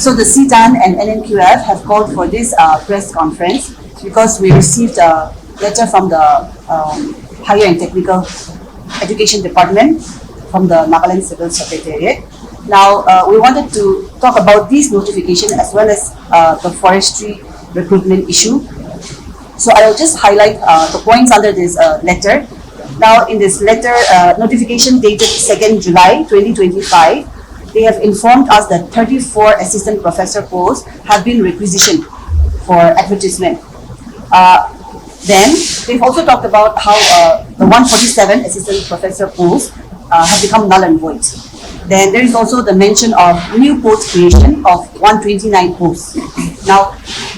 So the Ctan and Nnqf have called for this press conference because we received a letter from the Higher and Technical Education Department from the Nagaland Civil Secretariat. Now, we wanted to talk about this notification as well as the forestry recruitment issue. So I will just highlight the points under this letter. Now, in this letter, notification dated 2nd July 2025, they have informed us that 34 assistant professor posts have been requisitioned for advertisement. Then, they've also talked about how the 147 assistant professor posts have become null and void. Then there is also the mention of new post creation of 129 posts. Now,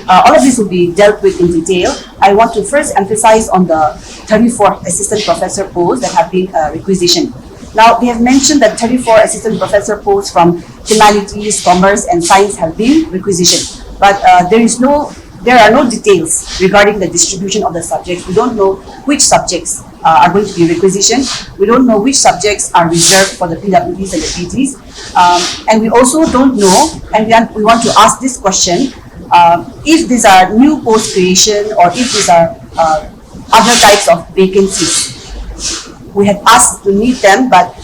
all of this will be dealt with in detail. I want to first emphasize on the 34 assistant professor posts that have been requisitioned. Now, they have mentioned that 34 assistant professor posts from humanities, commerce, and science have been requisitioned. But there are no details regarding the distribution of the subjects. We don't know which subjects are going to be requisitioned. We don't know which subjects are reserved for the PWDs and the PTs. And we also don't know, and we want to ask this question, if these are new post creation or if these are other types of vacancies. We had asked to meet them, but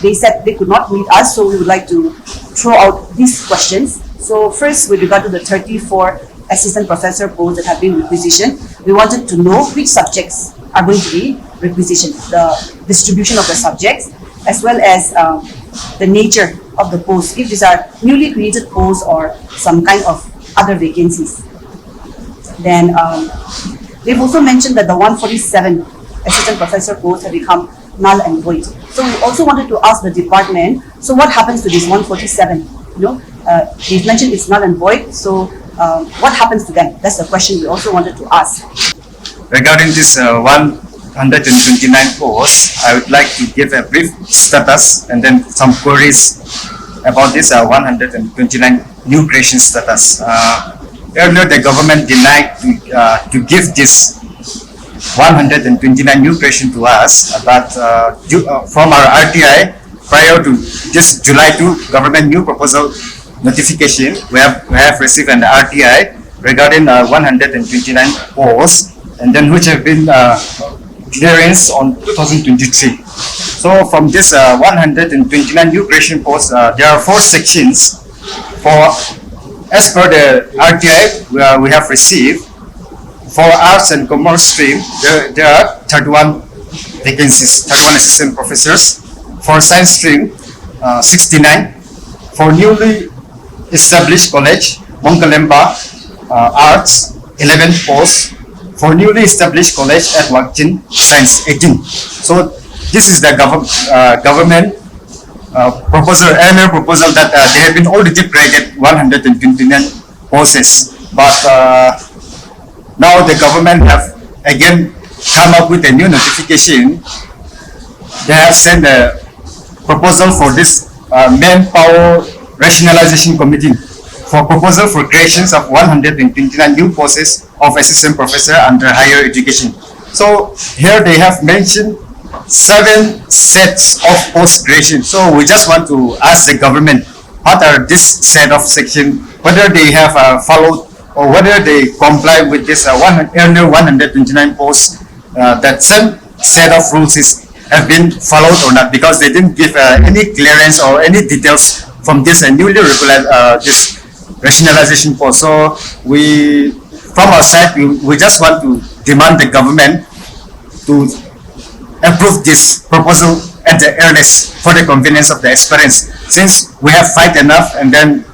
they said they could not meet us, so we would like to throw out these questions. So first, with regard to the 34 assistant professor posts that have been requisitioned, we wanted to know which subjects are going to be requisitioned, the distribution of the subjects, as well as the nature of the posts, if these are newly created posts or some kind of other vacancies. Then they've also mentioned that the 147 assistant professor posts have become null and void. So we also wanted to ask the department, so what happens to this 147? They've mentioned it's null and void, so what happens to them? That's the question we also wanted to ask. Regarding this 129 posts, I would like to give a brief status and then some queries about this 129 new creation status. Earlier, the government denied to give this 129 new creation to us, but from our RTI, prior to this July 2 government new proposal notification, we have received an RTI regarding 129 posts, and then which have been clearance on 2023. So from this 129 new creation posts, there are 4 sections. As per the RTI we have received, for arts and commerce stream, there are 31 vacancies, 31 assistant professors. For science stream, 69. For newly established college, Mongkalemba Arts, 11 posts. For newly established college at Wakchin, Science, 18. So this is the government proposal, earlier proposal that they have been already created 129 posts. But now the government have again come up with a new notification. They have sent a proposal for this manpower rationalization committee for proposal for creations of 129 new posts of assistant professor under higher education. So here they have mentioned 7 sets of post creation. So we just want to ask the government, what are this set of section, whether they have followed or whether they comply with this earlier 129 posts, that same set of rules have been followed or not, because they didn't give any clearance or any details from this newly regulated this rationalization post. So from our side, we just want to demand the government to approve this proposal at the earliest for the convenience of the aspirants, since we have fight enough and then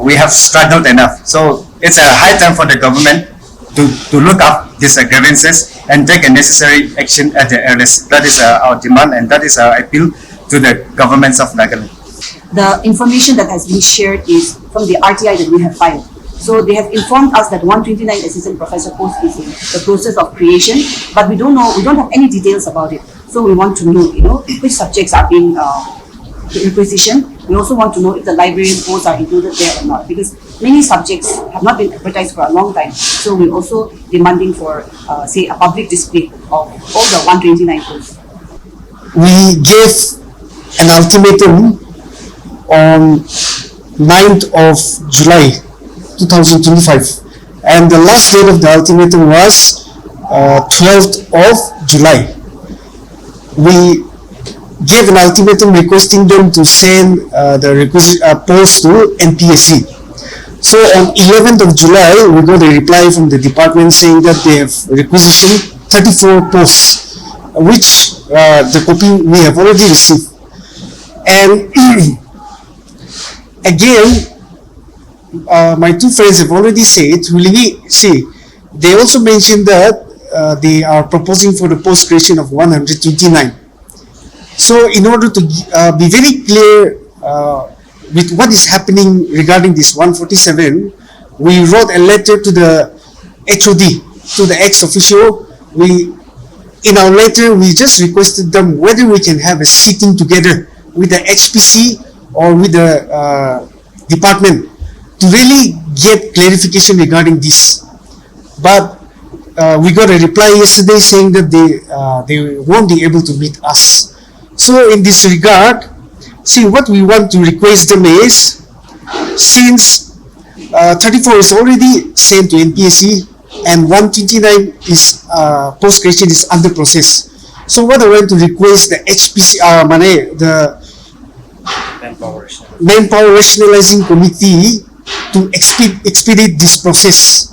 we have struggled enough. So it's a high time for the government to look up these grievances and take a necessary action at the earliest. That is our demand, and that is our appeal to the governments of Nagaland. The information that has been shared is from the RTI that we have filed. So they have informed us that 129 assistant professor post is in the process of creation, but we don't have any details about it. So we want to know, which subjects are being requisitioned. We also want to know if the librarian posts are included there or not, because many subjects have not been advertised for a long time. So we're also demanding for, say, a public display of all the 129 posts. We gave an ultimatum on 9th of July 2025, and the last date of the ultimatum was 12th of July. We gave an ultimatum requesting them to send the requisite post to NPSC. So on 11th of July, we got a reply from the department saying that they have requisitioned 34 posts, which the copy we have already received. And again, my two friends have already said, they also mentioned that they are proposing for the post creation of 129. So in order to be very clear with what is happening regarding this 147, we wrote a letter to the HOD, to the ex-officio. In our letter, we just requested them whether we can have a sitting together with the HPC or with the department to really get clarification regarding this. But we got a reply yesterday saying that they won't be able to meet us. So in this regard, what we want to request them is, since 34 is already sent to NPSC and 129 is post creation is under process. So what I want to request the HPC, the Manpower Rationalizing Committee to expedite this process.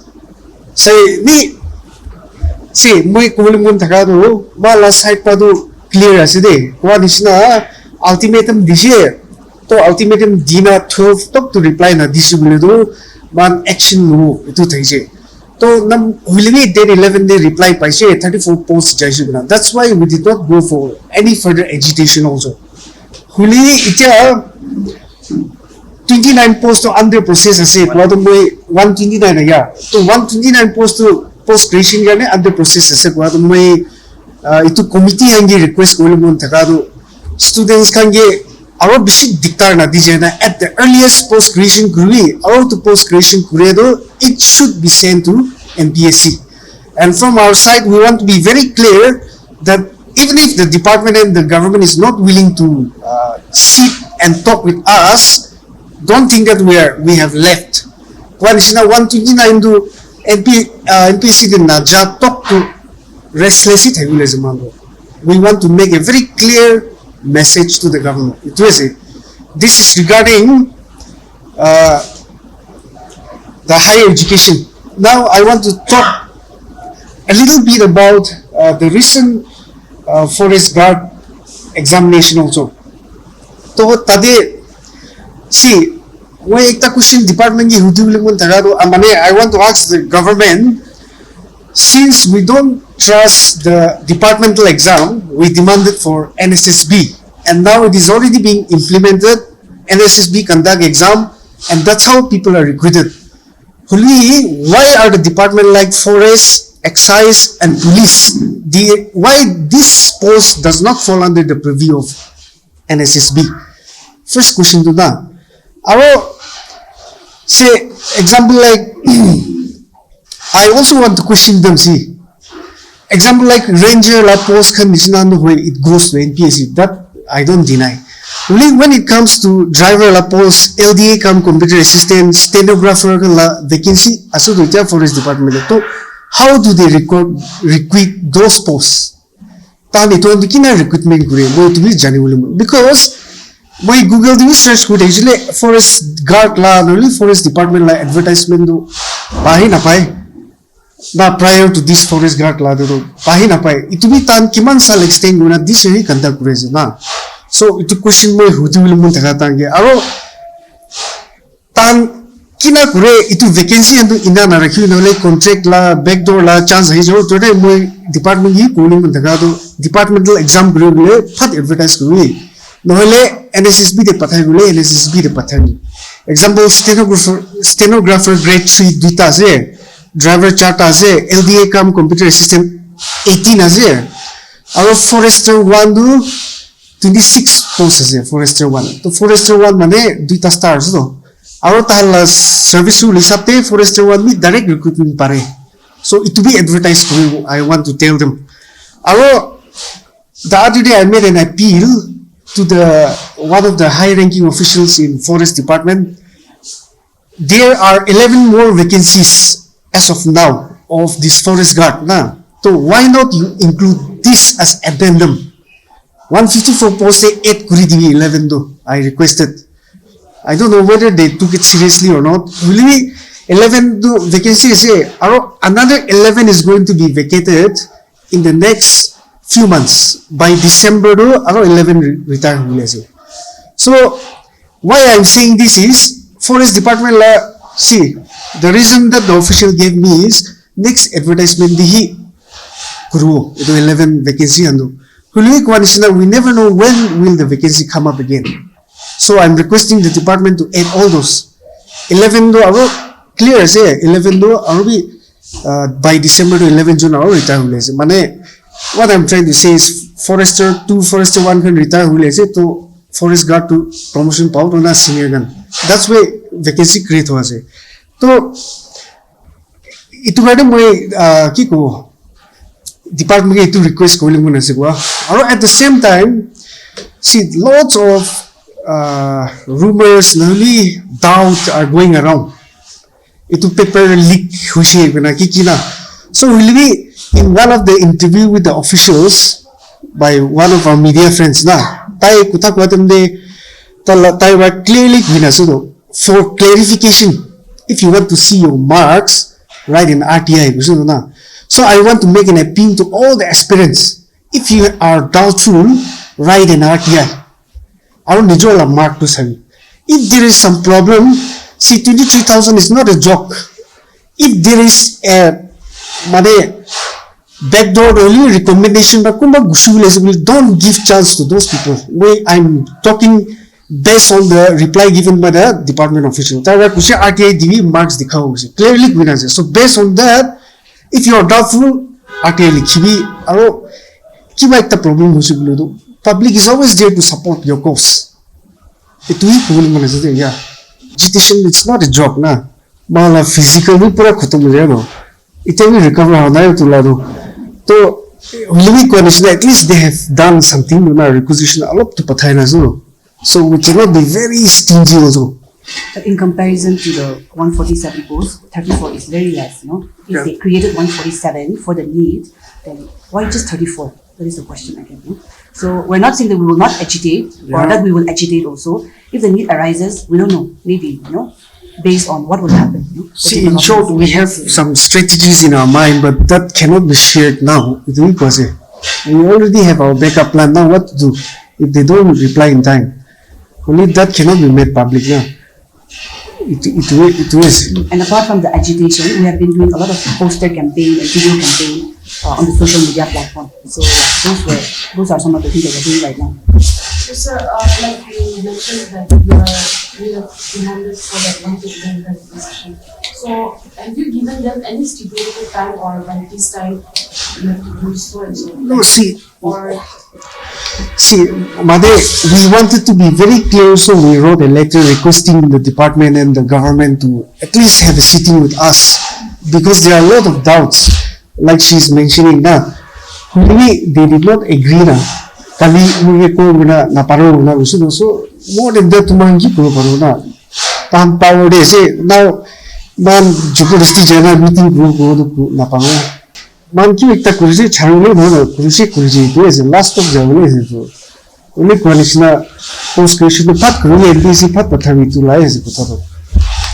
Moi kulimun takado bala side padu clear aside what is na ultimatum dishe to ultimatum dina 12 tok to reply na disibledo ban action no itu thaise to nam wilimi day 11 day reply paise 34 posts jaisugna. That's why we did not go for any further agitation also. Huli itya 29 posts to under process ase kwado moi 129 aya to 129 posts to post creation garne under process ase kwado moi itu committee hangi request kolimon thakado students kange aro bishi diktar na dijena at the earliest post creation kuri aro to post creation kuredo it should be sent to NPSC. And from our side we want to be very clear that even if the department and the government is not willing to sit and talk with us, don't think that we have left. One is now 129 to NPSC din na ja talk to restless it we want to make a very clear message to the government. This is regarding the higher education. Now I want to talk a little bit about the recent forest guard examination also. So tade when ekta question department I want to ask the government, since we don't trust the departmental exam, we demanded for NSSB, and now it is already being implemented. NSSB conduct exam, and that's how people are recruited. Why are the department like forest, excise, and police? Why this post does not fall under the purview of NSSB? First question to that. Say example like I also want to question them. Example like ranger la post can where it goes to NPSC. That I don't deny. Only when it comes to driver la post, LDA come computer assistant, stenographer la vacancy, aso forest department. So how do they recruit those posts? Tani to kina recruitment kure mo to be jani because my Google do search kure actually forest guard la only forest department la advertisement do pahi na pai. Na prior to this forest guard la do pahi na pai. Itu bi tan kiman sal extend guna this year conduct kure na. So itu question mo huti mun thakatange aro tan kina kure itu vacancy and ina na rakhi no le contract la backdoor la chance hai jo today mo department hi calling mun thakado departmental exam kure le phat advertise kure no le NSSB de pathai kure NSSB de pathai example stenographer grade 3 duita ase driver charta ase LDA kam computer assistant 18 ase aro forester 1 do 26 posts ase forester 1 to forester 1 mane duita stars do aro tahal service rule hisabte forester 1 mi direct recruitment pare so it to be advertised to I want to tell them aro the other day I made an appeal to the one of the high ranking officials in forest department there are 11 more vacancies as of now of this forest guard. Na. So why not you include this as addendum? 154 posts say 8 kuri divi 11 though. I requested. I don't know whether they took it seriously or not. Really, 11 do vacancy say another 11 is going to be vacated in the next few months. By December do 11 retire. So why I'm saying this is Forest Department see the reason that the official gave me is next advertisement dihi kuru ito 11 vacancy ando. We never know when will the vacancy come up again. So I'm requesting the department to add all those 11 do clear say 11 do by December to 11 June retire mane. What I'm trying to say is Forester 2, Forester 1 can retire to Forest Guard to promotion power na senior gun. That's why vacancy create हुआ से. तो इतु madam मैं की को department के इतु request को लिंग बना सकुआ. और at the same time, see lots of rumors, newly doubt are going around. Itu paper leak हुई बना की ना. So will be in one of the interview with the officials by one of our media friends na. Tai kuta kuatem de tai wa clearly binasudo. For clarification, if you want to see your marks, write in RTI. So I want to make an appeal to all the aspirants. If you are doubtful, write an RTI. I don't need your mark to say. If there is some problem, see 23,000 is not a joke. If there is a backdoor only recommendation, don't give chance to those people. I'm talking based on the reply given by the department official. RTI DV marks the cow. Clearly, so based on that, if you are doubtful, RTI the problem. Public is always there to support your cause. Yeah. Agitation, it's not a joke, na. Mala physically pura khatam ho jayega. It will recover hoना to lado. So, at least they have done something. Requisition a lot to pathay na so. So we cannot be very stingy also. But in comparison to the 147 posts, 34 is very less, no? If they created 147 for the need, then why just 34? That is the question again. No? So we're not saying that we will not agitate or that we will agitate also. If the need arises, we don't know. Maybe, based on what will happen. See, in short, we have some strategies in our mind, but that cannot be shared now. We already have our backup plan now. What to do if they don't reply in time? Only that cannot be made public now. It is. And apart from the agitation, we have been doing a lot of poster campaign and video campaign on the social media platform. So those are some of the things that we're doing right now. So sir, like you mentioned that you have demanded for that 159 decision. So have you given them any stipulated time or by this time you have to do so and so? No, see. See, Made, we wanted to be very clear, so we wrote a letter requesting the department and the government to at least have a sitting with us because there are a lot of doubts, like she's mentioning now. Really, they did not agree na. Kali na paro na so more than that tumangi ko paro na. Tam power de say now man jukulisti jana meeting ko na paro. Man ki ekta kurisi chharule no kurisi to is last of jawle is so only conditioner post creation to pat kurule LDC pat pathami to lai is ko.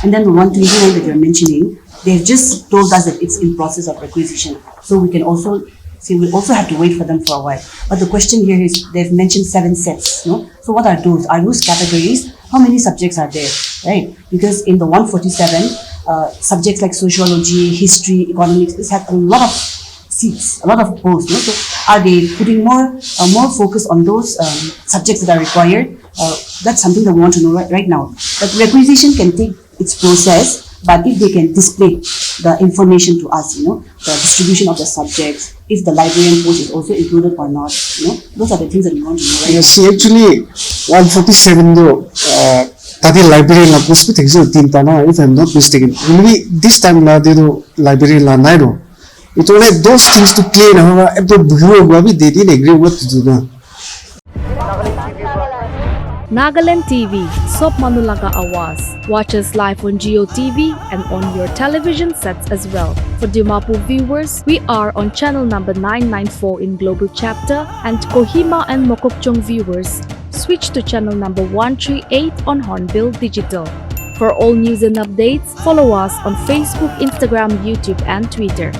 And then the 129 that you're mentioning, they've just told us that it's in process of requisition. So we can also see, we'll also have to wait for them for a while. But the question here is, they've mentioned 7 sets, no? So what are those? Are those categories? How many subjects are there, right? Because in the 147, subjects like sociology, history, economics, this had a lot of seats, a lot of posts, no? So are they putting more focus on those subjects that are required? That's something that we want to know right now. But requisition can take its process, but if they can display the information to us, the distribution of the subjects, if the librarian post is also included or not, those are the things that we want to know right now. See, actually, 147 though, tadi librarian la post bhi thekse 3 ta na, if I'm not mistaken. Maybe this time la de do librarian la nai do. It only those things to clear na, if the bureau they didn't agree what to do now. Nagaland TV, Sop Manulaga Awas. Watch us live on GeoTV and on your television sets as well. For Dimapu viewers, we are on channel number 994 in Global Chapter, and Kohima and Mokokchung viewers, switch to channel number 138 on Hornbill Digital. For all news and updates, follow us on Facebook, Instagram, YouTube, and Twitter.